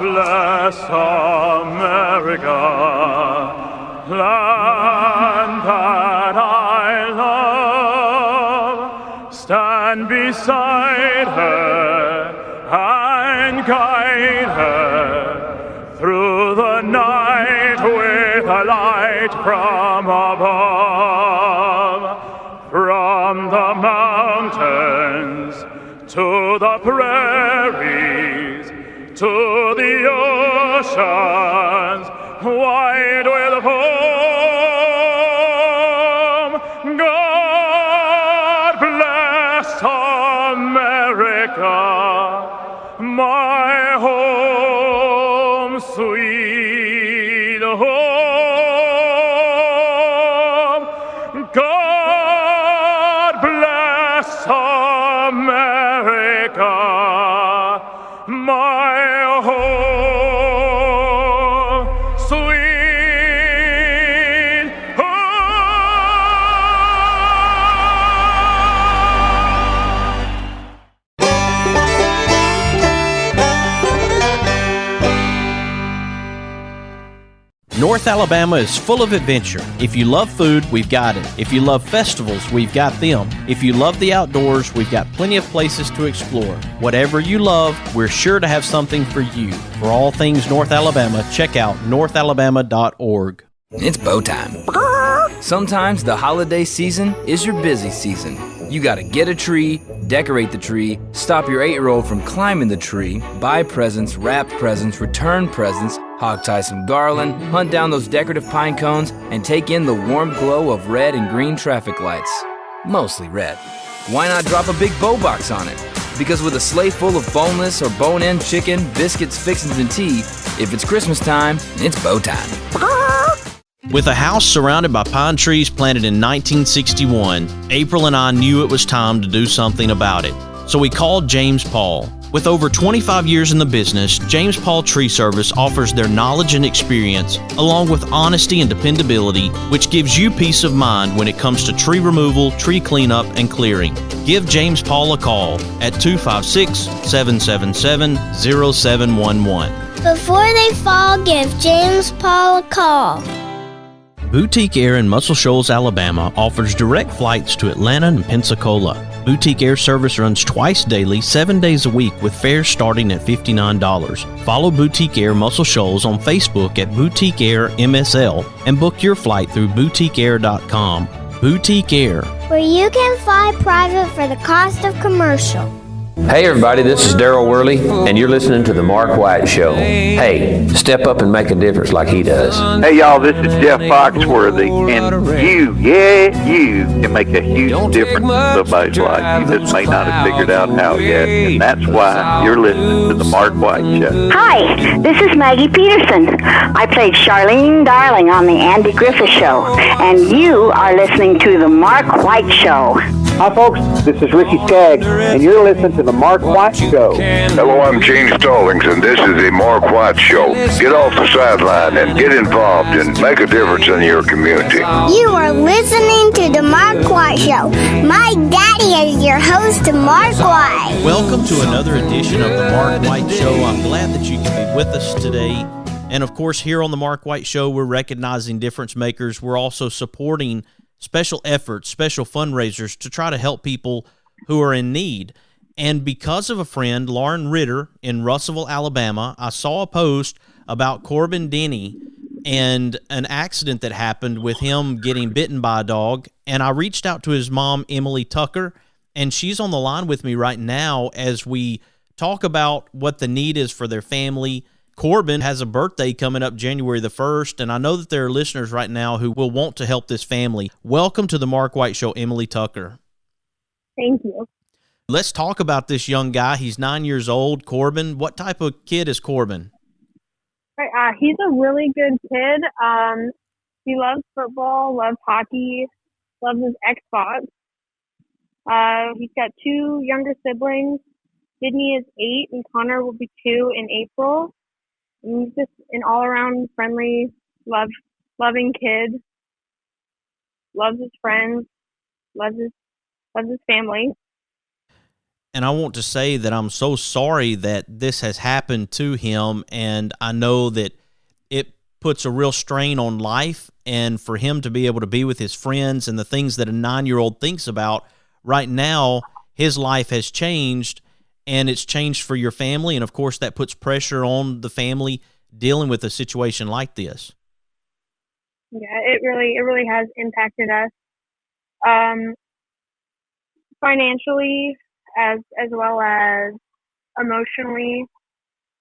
bless America, land that I love. Stand beside her and guide her through the night with a light from above. From the mountains to the prairies, to the oceans, wide with foam. God bless America, my home, sweet home. God bless America, my home, sweet North Alabama is full of adventure. If you love food, we've got it. If you love festivals, we've got them. If you love the outdoors, we've got plenty of places to explore. Whatever you love, we're sure to have something for you. For all things North Alabama, check out northalabama.org. It's bow time. Sometimes the holiday season is your busy season. You gotta get a tree, decorate the tree, stop your 8-year-old from climbing the tree, buy presents, wrap presents, return presents, hog-tie some garland, hunt down those decorative pine cones, and take in the warm glow of red and green traffic lights. Mostly red. Why not drop a big bow box on it? Because with a sleigh full of boneless or bone-in chicken, biscuits, fixins, and tea, if it's Christmas time, it's bow time. With a house surrounded by pine trees planted in 1961, April and I knew it was time to do something about it. So we called James Paul. With over 25 years in the business, James Paul Tree Service offers their knowledge and experience, along with honesty and dependability, which gives you peace of mind when it comes to tree removal, tree cleanup, and clearing. Give James Paul a call at 256-777-0711. Before they fall, give James Paul a call. Boutique Air in Muscle Shoals, Alabama offers direct flights to Atlanta and Pensacola. Boutique Air service runs twice daily, 7 days a week with fares starting at $59. Follow Boutique Air Muscle Shoals on Facebook at Boutique Air MSL and book your flight through boutiqueair.com. Boutique Air, where you can fly private for the cost of commercial. Hey everybody, this is Daryl Worley, and you're listening to The Mark White Show. Hey, step up and make a difference like he does. Hey y'all, this is Jeff Foxworthy, and you can make a huge difference in somebody's life. You just may not have figured out how yet, and that's why you're listening to The Mark White Show. Hi, this is Maggie Peterson. I played Charlene Darling on The Andy Griffith Show, and you are listening to The Mark White Show. Hi folks, this is Ricky Skaggs, and you're listening to The Mark White Show. Hello, I'm Gene Stallings, and this is The Mark White Show. Get off the sideline and get involved and make a difference in your community. You are listening to The Mark White Show. My daddy is your host, Mark White. welcome to another edition of The Mark White Show. I'm glad that you can be with us today. And of course, here on The Mark White Show, we're recognizing difference makers. We're also supporting special efforts, special fundraisers to try to help people who are in need. And because of a friend, Lauren Ritter in Russellville, Alabama, I saw a post about Korbyn Denney and an accident that happened with him getting bitten by a dog. And I reached out to his mom, Emily Tucker, and she's on the line with me right now as we talk about what the need is for their family. Korbyn has a birthday coming up January the 1st, and I know that there are listeners right now who will want to help this family. Welcome to the Mark White Show, Emily Tucker. Thank you. Let's talk about this young guy. He's 9 years old, Korbyn. What type of kid is Korbyn? He's a really good kid. He loves football, loves hockey, loves his Xbox. He's got two younger siblings. Sydney is 8, and Connor will be 2 in April. And he's just an all-around friendly, loving kid. Loves his friends. Loves his family. And I want to say that I'm so sorry that this has happened to him, and I know that it puts a real strain on life, and for him to be able to be with his friends and the things that a 9-year-old thinks about right now, his life has changed, and it's changed for your family, and of course that puts pressure on the family dealing with a situation like this. Yeah, it really has impacted us. Financially, as well as emotionally.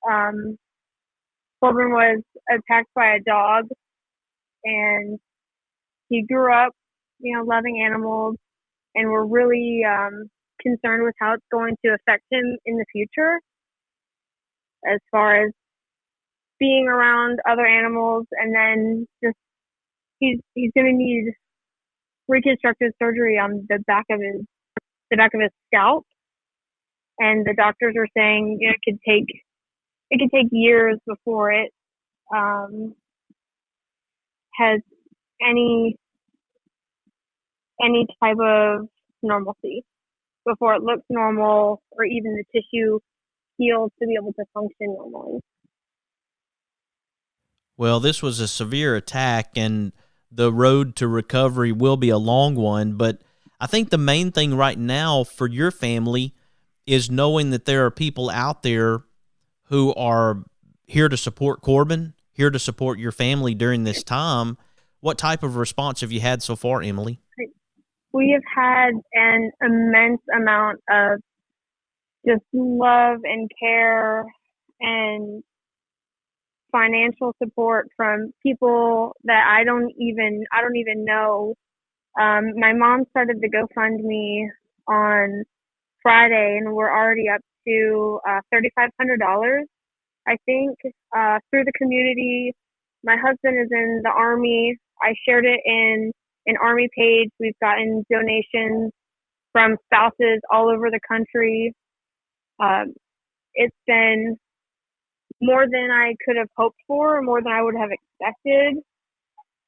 Corbyn was attacked by a dog, and he grew up, loving animals, and we're really concerned with how it's going to affect him in the future, as far as being around other animals, and then just he's going to need reconstructive surgery on the back of his scalp. And the doctors were saying it could take years before it has any type of normalcy, before it looks normal or even the tissue heals to be able to function normally. Well, this was a severe attack, and the road to recovery will be a long one, but I think the main thing right now for your family is knowing that there are people out there who are here to support Corbyn, here to support your family during this time. What type of response have you had so far, Emily? We have had an immense amount of just love and care and financial support from people that I don't even know. My mom started the GoFundMe on Friday, and we're already up to $3,500, I think, through the community. My husband is in the Army. I shared it in an Army page. We've gotten donations from spouses all over the country. It's been more than I could have hoped for, more than I would have expected.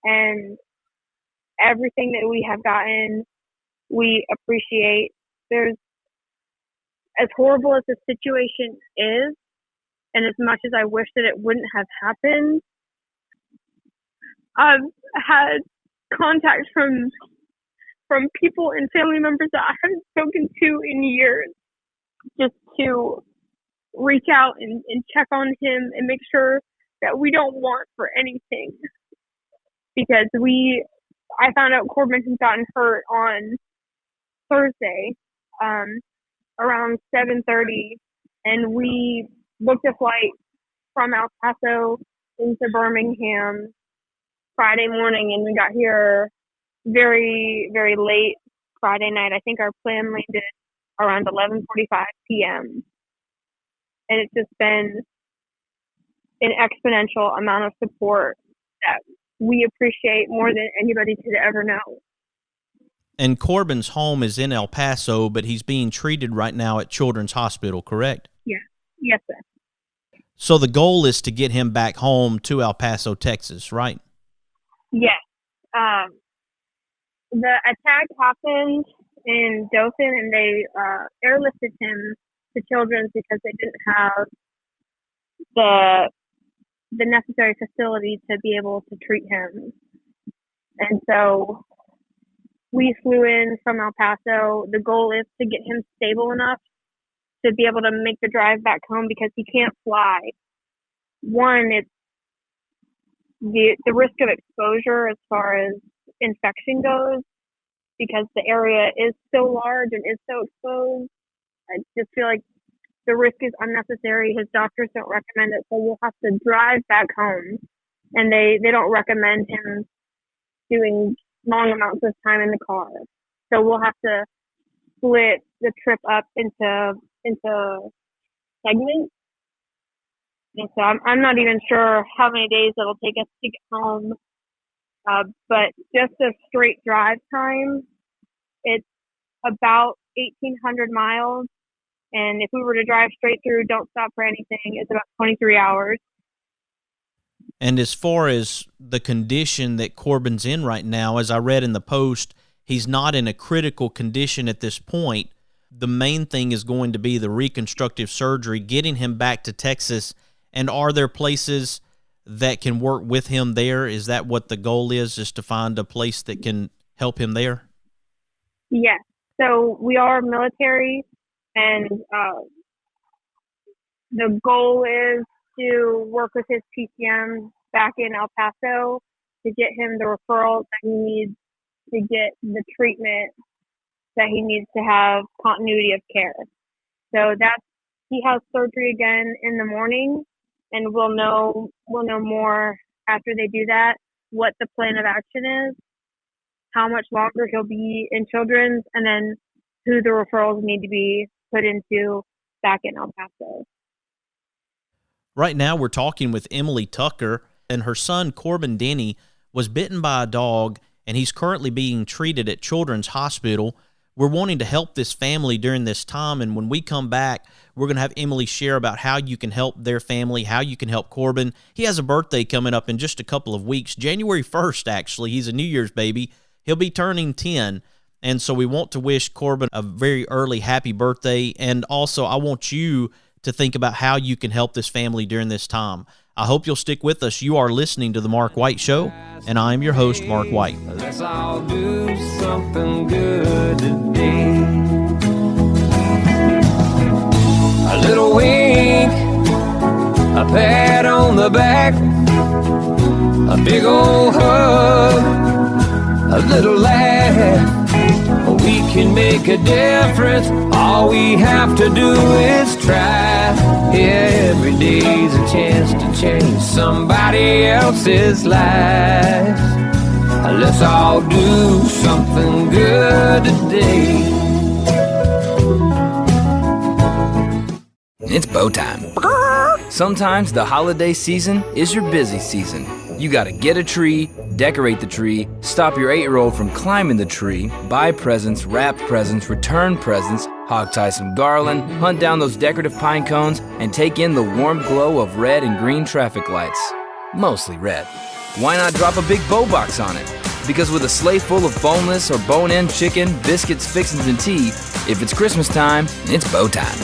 And everything that we have gotten, we appreciate. There's, as horrible as the situation is, and as much as I wish that it wouldn't have happened, I've had contact from people and family members that I haven't spoken to in years, just to reach out and check on him and make sure that we don't want for anything. Because I found out Corbyn had gotten hurt on Thursday, around 7:30, and we booked a flight from El Paso into Birmingham Friday morning, and we got here very, very late Friday night. I think our plane landed around 11:45 p.m. And it's just been an exponential amount of support that we appreciate more than anybody could ever know. And Corbyn's home is in El Paso, but he's being treated right now at Children's Hospital, correct? Yeah. Yes, sir. So the goal is to get him back home to El Paso, Texas, right? Yes. The attack happened in Dothan, and they airlifted him to Children's because they didn't have the necessary facility to be able to treat him. And so we flew in from El Paso. The goal is to get him stable enough to be able to make the drive back home, because he can't fly. One, it's the risk of exposure as far as infection goes, because the area is so large and is so exposed. I just feel like the risk is unnecessary. His doctors don't recommend it, so we'll have to drive back home. And they don't recommend him doing long amounts of time in the car. So we'll have to split the trip up into segments. And so I'm not even sure how many days it'll take us to get home. But just a straight drive time, it's about 1,800 miles. And if we were to drive straight through, don't stop for anything, it's about 23 hours. And as far as the condition that Corbyn's in right now, as I read in the Post, he's not in a critical condition at this point, the main thing is going to be the reconstructive surgery, getting him back to Texas. And are there places that can work with him there? Is that what the goal is to find a place that can help him there? Yes. So we are military, and the goal is to work with his PCM back in El Paso to get him the referrals that he needs to get the treatment that he needs to have continuity of care. So he has surgery again in the morning, and we'll know more after they do that, what the plan of action is, how much longer he'll be in children's, and then who the referrals need to be put into back in El Paso. Right now we're talking with Emily Tucker, and her son Korbyn Denney was bitten by a dog, and he's currently being treated at Children's Hospital. We're wanting to help this family during this time, and when we come back, we're going to have Emily share about how you can help their family, how you can help Korbyn. He has a birthday coming up in just a couple of weeks, January 1st, actually. He's a New Year's baby. He'll be turning 10, and so we want to wish Korbyn a very early happy birthday, and also I want you to think about how you can help this family during this time. I hope you'll stick with us. You are listening to The Mark White Show, and I am your host, Mark White. Let's all do something good today. A little wink, a pat on the back, a big old hug, a little laugh. We can make a difference. All we have to do is try. Every day's a chance to change somebody else's life. Let's all do something good today. It's bow time. Sometimes the holiday season is your busy season. You gotta get a tree, decorate the tree, stop your 8-year-old from climbing the tree, buy presents, wrap presents, return presents, hog tie some garland, hunt down those decorative pine cones, and take in the warm glow of red and green traffic lights. Mostly red. Why not drop a big bow box on it? Because with a sleigh full of boneless or bone-in chicken, biscuits, fixins, and tea, if it's Christmas time, it's bow time.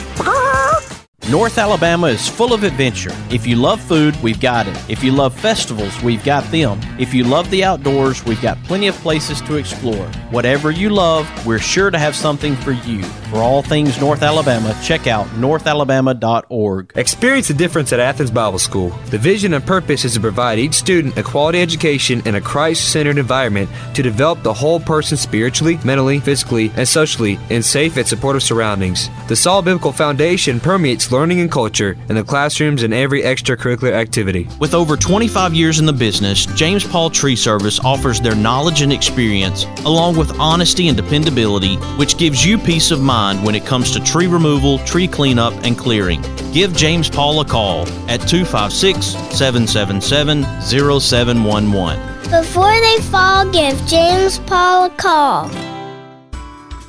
North Alabama is full of adventure. If you love food, we've got it. If you love festivals, we've got them. If you love the outdoors, we've got plenty of places to explore. Whatever you love, we're sure to have something for you. For all things North Alabama, check out northalabama.org. Experience the difference at Athens Bible School. The vision and purpose is to provide each student a quality education in a Christ-centered environment to develop the whole person spiritually, mentally, physically, and socially in safe and supportive surroundings. The solid biblical foundation permeates learning and culture in the classrooms and every extracurricular activity. With over 25 years in the business, James Paul Tree Service offers their knowledge and experience along with honesty and dependability, which gives you peace of mind when it comes to tree removal, tree cleanup, and clearing. Give James Paul a call at 256-777-0711. Before they fall, give James Paul a call.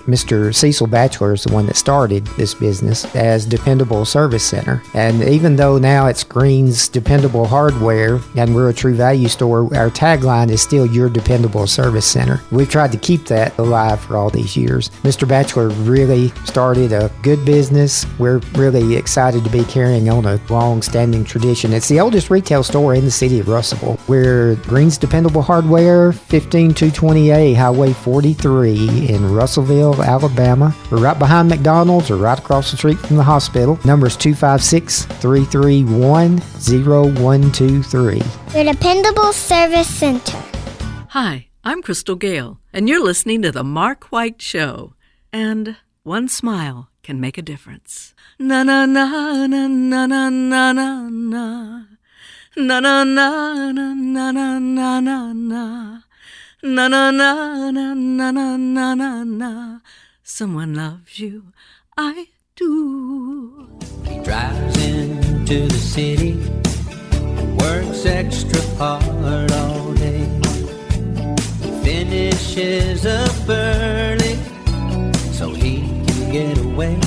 Mr. Cecil Batchelor is the one that started this business as Dependable Service Center. And even though now it's Green's Dependable Hardware and we're a True Value store, our tagline is still Your Dependable Service Center. We've tried to keep that alive for all these years. Mr. Batchelor really started a good business. We're really excited to be carrying on a long-standing tradition. It's the oldest retail store in the city of Russellville. We're Green's Dependable Hardware, 15220A Highway 43 in Russellville, Alabama. We're right behind McDonald's or right across the street from the hospital. Number is 256-331-0123. Your Dependable Service Center. Hi, I'm Crystal Gale, and you're listening to The Mark White Show. And one smile can make a difference. Na na na na na na na na na. Na na na na na na na na na. Na na na na na na na na na. Someone loves you, I do. He drives into the city, works extra hard all day. He finishes up early so he can get away.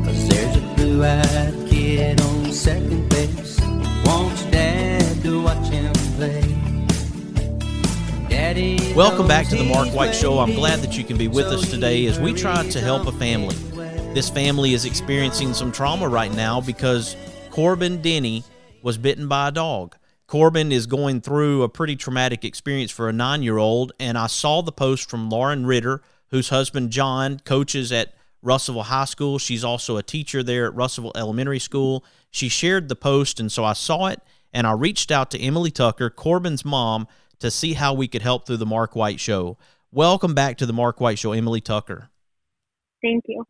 'Cause there's a blue-eyed kid on second base, wants Dad to watch him play. Welcome back to the Mark White Show. I'm glad that you can be with us today as we try to help a family. This family is experiencing some trauma right now because Korbyn Denney was bitten by a dog. Korbyn is going through a pretty traumatic experience for a 9-year-old, and I saw the post from Lauren Ritter, whose husband John coaches at Russellville High School. She's also a teacher there at Russellville Elementary School. She shared the post, and so I saw it, and I reached out to Emily Tucker, Korbyn's mom, to see how we could help through the Mark White Show. Welcome back to the Mark White Show, Emily Tucker. Thank you.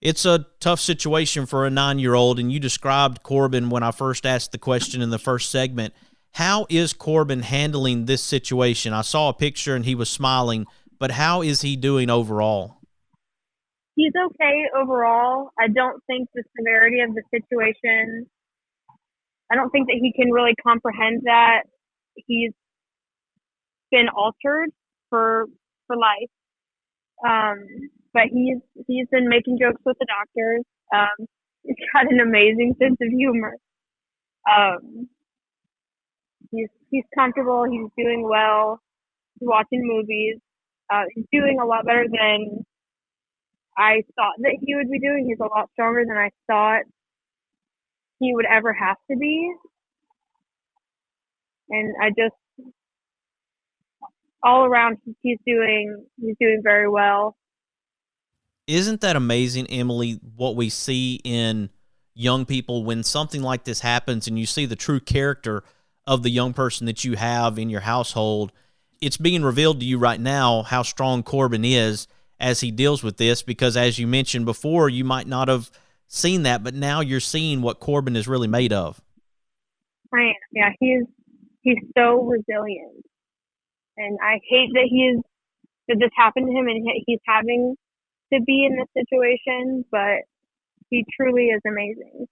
It's a tough situation for a 9-year-old, and you described Korbyn when I first asked the question in the first segment. How is Korbyn handling this situation? I saw a picture and he was smiling, but how is he doing overall? He's okay overall. I don't think the severity of the situation, I don't think that he can really comprehend that. He's been altered for life. But he's been making jokes with the doctors. He's got an amazing sense of humor. He's comfortable. He's doing well. He's watching movies. He's doing a lot better than I thought that he would be doing. He's a lot stronger than I thought he would ever have to be. And all around, he's doing very well. Isn't that amazing, Emily, what we see in young people when something like this happens and you see the true character of the young person that you have in your household? It's being revealed to you right now how strong Korbyn is as he deals with this, because as you mentioned before, you might not have seen that, but now you're seeing what Korbyn is really made of. I am. Yeah, he's so resilient. And I hate that this happened to him and he's having to be in this situation, but he truly is amazing.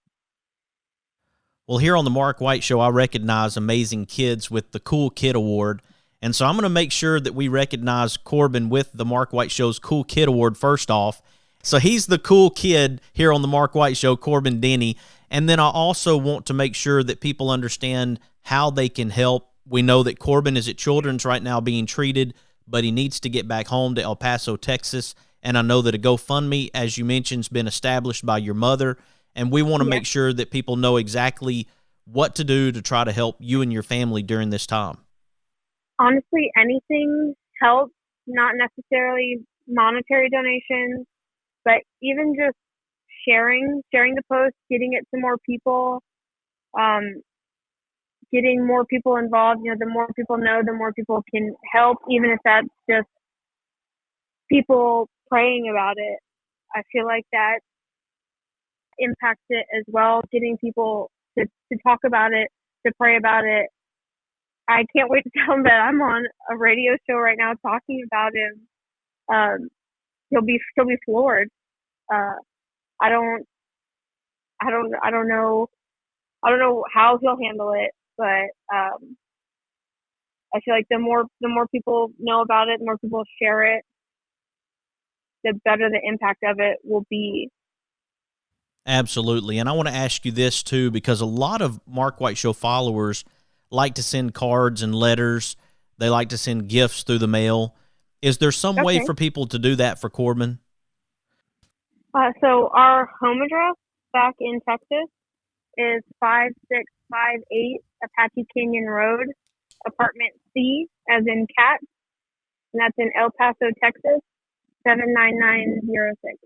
Well, here on the Mark White Show, I recognize amazing kids with the Cool Kid Award. And so I'm going to make sure that we recognize Korbyn with the Mark White Show's Cool Kid Award first off. So he's the cool kid here on the Mark White Show, Korbyn Denney. And then I also want to make sure that people understand how they can help. We know that Korbyn is at Children's right now being treated, but he needs to get back home to El Paso, Texas. And I know that a GoFundMe, as you mentioned, has been established by your mother. And we want to make sure that people know exactly what to do to try to help you and your family during this time. Honestly, anything helps, not necessarily monetary donations, but even just sharing the post, getting it to more people, getting more people involved. The more people know, the more people can help, even if that's just people praying about it. I feel like that impacts it as well, getting people to talk about it, to pray about it. I can't wait to tell him that I'm on a radio show right now talking about him. He'll be floored. I don't know how he'll handle it, but I feel like the more people know about it, the more people share it, the better the impact of it will be. Absolutely. And I want to ask you this too, because a lot of Mark White Show followers like to send cards and letters. They like to send gifts through the mail. Is there some way for people to do that for Korbyn? So our home address back in Texas is 5658 Apache Canyon Road, apartment C, as in cat, and that's in El Paso, Texas, 79906.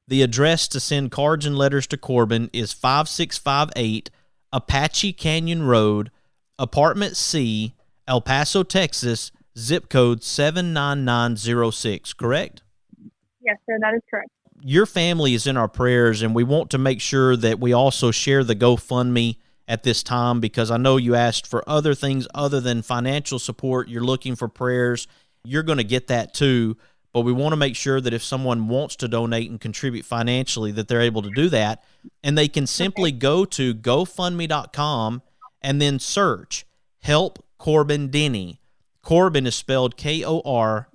The address to send cards and letters to Korbyn is 5658 Apache Canyon Road, apartment C, El Paso, Texas, zip code 79906, correct? Yes, sir, that is correct. Your family is in our prayers, and we want to make sure that we also share the GoFundMe at this time, because I know you asked for other things other than financial support. You're looking for prayers. You're going to get that too, but we want to make sure that if someone wants to donate and contribute financially, that they're able to do that, and they can simply go to GoFundMe.com and then search Help Korbyn Denney. Korbyn is spelled Korbyn.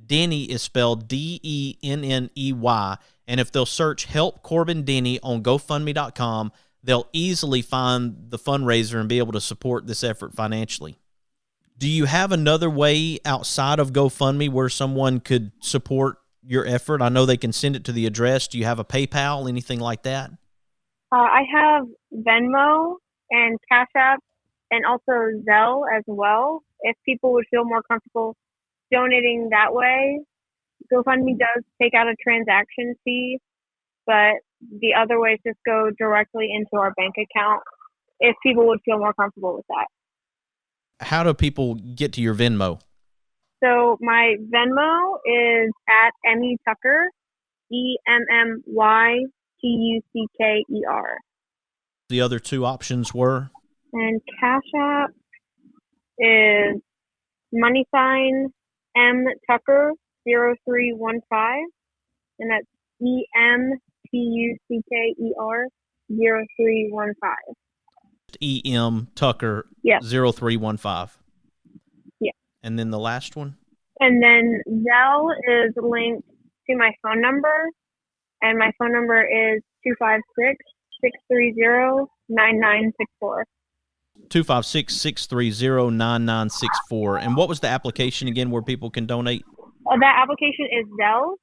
Denney is spelled Denney. And if they'll search Help Korbyn Denney on GoFundMe.com, they'll easily find the fundraiser and be able to support this effort financially. Do you have another way outside of GoFundMe where someone could support your effort? I know they can send it to the address. Do you have a PayPal, anything like that? I have Venmo and Cash App and also Zelle as well. If people would feel more comfortable donating that way, GoFundMe does take out a transaction fee, but the other ways just go directly into our bank account if people would feel more comfortable with that. How do people get to your Venmo? So my Venmo is at Emmy Tucker, EMMYTUCKER. The other two options were? And Cash App is money sign M Tucker 0315, and that's EMTUCKER 0315. EM Tucker 0315. Yeah. And then the last one? And then Zelle is linked to my phone number, and my phone number is 256-630-9964. 256-630-9964. And what was the application again where people can donate? That application is Zelle.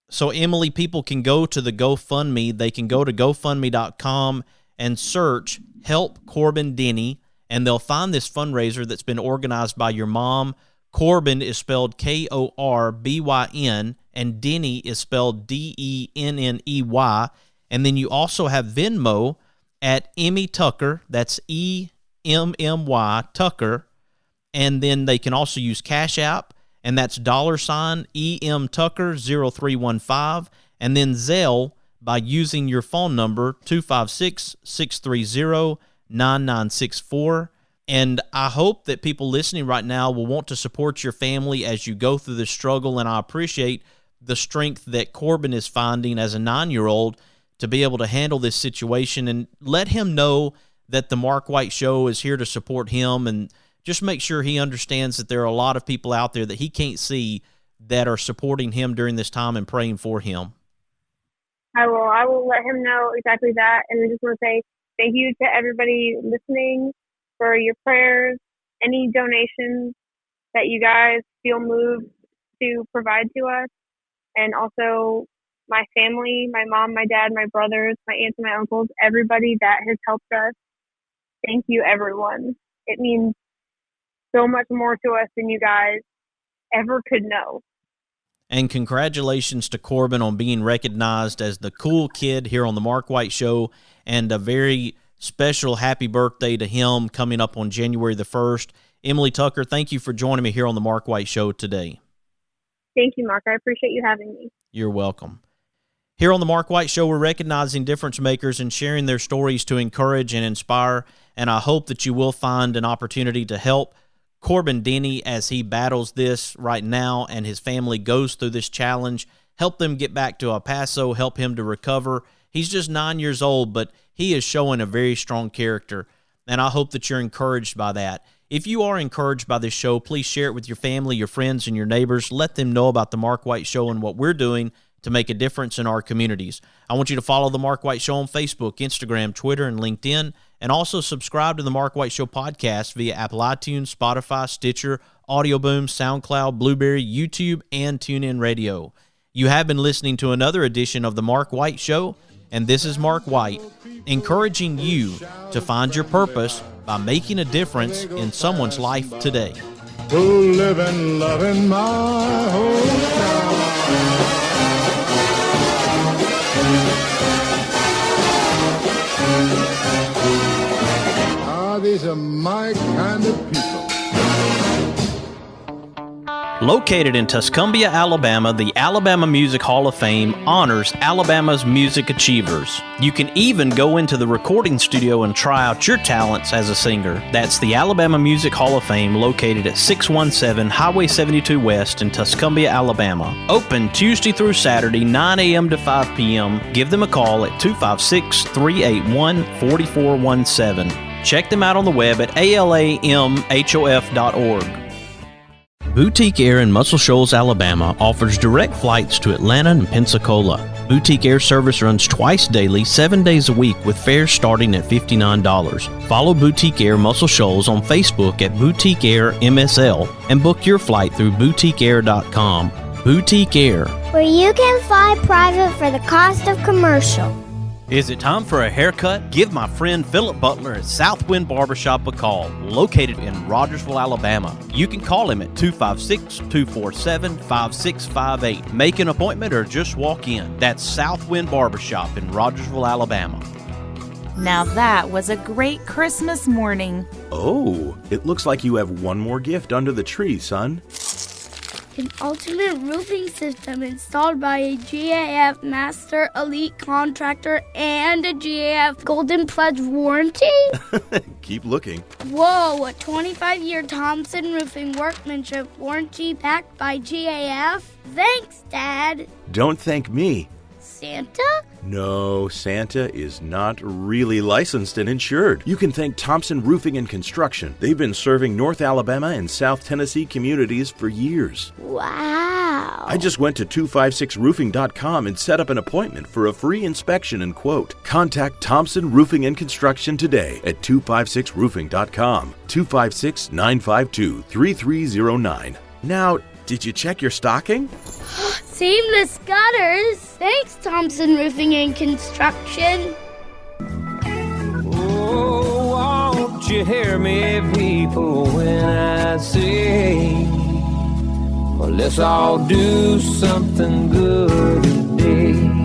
So, Emily, people can go to the GoFundMe. They can go to GoFundMe.com and search Help Korbyn Denney, and they'll find this fundraiser that's been organized by your mom. Korbyn is spelled Korbyn, and Denney is spelled Denney. And then you also have Venmo at Emmy Tucker, that's EMMY Tucker, and then they can also use Cash App, and that's $EM Tucker 0315, and then Zelle by using your phone number 256-630-9964. And I hope that people listening right now will want to support your family as you go through this struggle, and I appreciate the strength that Korbyn is finding as a 9-year-old to be able to handle this situation, and let him know that the Mark White Show is here to support him, and just make sure he understands that there are a lot of people out there that he can't see that are supporting him during this time and praying for him. I will let him know exactly that, and I just want to say thank you to everybody listening for your prayers, any donations that you guys feel moved to provide to us, and also my family, my mom, my dad, my brothers, my aunts and my uncles, everybody that has helped us. Thank you, everyone. It means so much more to us than you guys ever could know. And congratulations to Korbyn on being recognized as the cool kid here on the Mark White Show, and a very special happy birthday to him coming up on January the 1st. Emily Tucker, thank you for joining me here on the Mark White Show today. Thank you, Mark. I appreciate you having me. You're welcome. Here on the Mark White Show, we're recognizing difference makers and sharing their stories to encourage and inspire, and I hope that you will find an opportunity to help Korbyn Denney as he battles this right now and his family goes through this challenge. Help them get back to El Paso, help him to recover. He's just 9 years old, but he is showing a very strong character, and I hope that you're encouraged by that. If you are encouraged by this show, please share it with your family, your friends, and your neighbors. Let them know about the Mark White Show and what we're doing to make a difference in our communities. I want you to follow the Mark White Show on Facebook, Instagram, Twitter, and LinkedIn, and also subscribe to the Mark White Show podcast via Apple iTunes, Spotify, Stitcher, Audio Boom, SoundCloud, Blueberry, YouTube, and TuneIn Radio. You have been listening to another edition of the Mark White Show, and this is Mark White, encouraging you to find your purpose by making a difference in someone's life today. Who live and love in my hometown. These are my kind of people. Located in Tuscumbia, Alabama, the Alabama Music Hall of Fame honors Alabama's music achievers. You can even go into the recording studio and try out your talents as a singer. That's the Alabama Music Hall of Fame, located at 617 Highway 72 West in Tuscumbia, Alabama. Open Tuesday through Saturday, 9 a.m. to 5 p.m. Give them a call at 256-381-4417. Check them out on the web at alamhof.org. Boutique Air in Muscle Shoals, Alabama offers direct flights to Atlanta and Pensacola. Boutique Air service runs twice daily, 7 days a week, with fares starting at $59. Follow Boutique Air Muscle Shoals on Facebook at Boutique Air MSL and book your flight through boutiqueair.com. Boutique Air, where you can fly private for the cost of commercial. Is it time for a haircut? Give my friend Philip Butler at Southwind Barbershop a call, located in Rogersville, Alabama. You can call him at 256-247-5658. Make an appointment or just walk in. That's Southwind Barbershop in Rogersville, Alabama. Now that was a great Christmas morning. Oh, it looks like you have one more gift under the tree, son. An ultimate roofing system installed by a GAF Master Elite Contractor and a GAF Golden Pledge warranty? Keep looking. Whoa, a 25-year Thompson Roofing Workmanship warranty backed by GAF? Thanks, Dad. Don't thank me. Santa? No, Santa is not really licensed and insured. You can thank Thompson Roofing and Construction. They've been serving North Alabama and South Tennessee communities for years. Wow. I just went to 256roofing.com and set up an appointment for a free inspection and quote. Contact Thompson Roofing and Construction today at 256roofing.com, 256-952-3309. Now, did you check your stocking? Seamless gutters. Thanks, Thompson Roofing and Construction. Oh, won't you hear me, people, when I say, well, let's all do something good today.